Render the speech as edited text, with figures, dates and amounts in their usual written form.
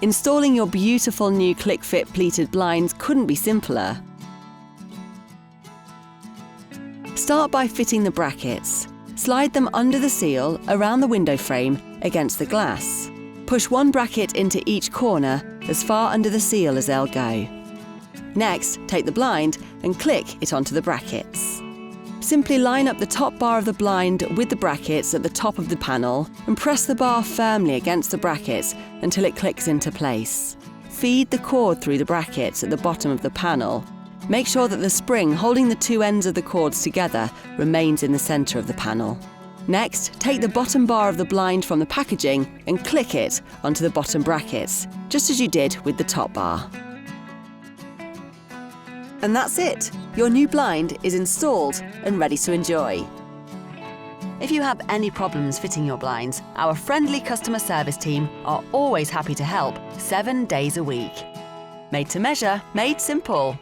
Installing your beautiful new ClickFIT pleated blinds couldn't be simpler. Start by fitting the brackets. Slide them under the seal, around the window frame, against the glass. Push one bracket into each corner, as far under the seal as they'll go. Next, take the blind and click it onto the brackets. Simply line up the top bar of the blind with the brackets at the top of the panel and press the bar firmly against the brackets until it clicks into place. Feed the cord through the brackets at the bottom of the panel. Make sure that the spring holding the two ends of the cords together remains in the centre of the panel. Next, take the bottom bar of the blind from the packaging and click it onto the bottom brackets, just as you did with the top bar. And that's it! Your new blind is installed and ready to enjoy. If you have any problems fitting your blinds, our friendly customer service team are always happy to help 7 days a week. Made to measure, made simple.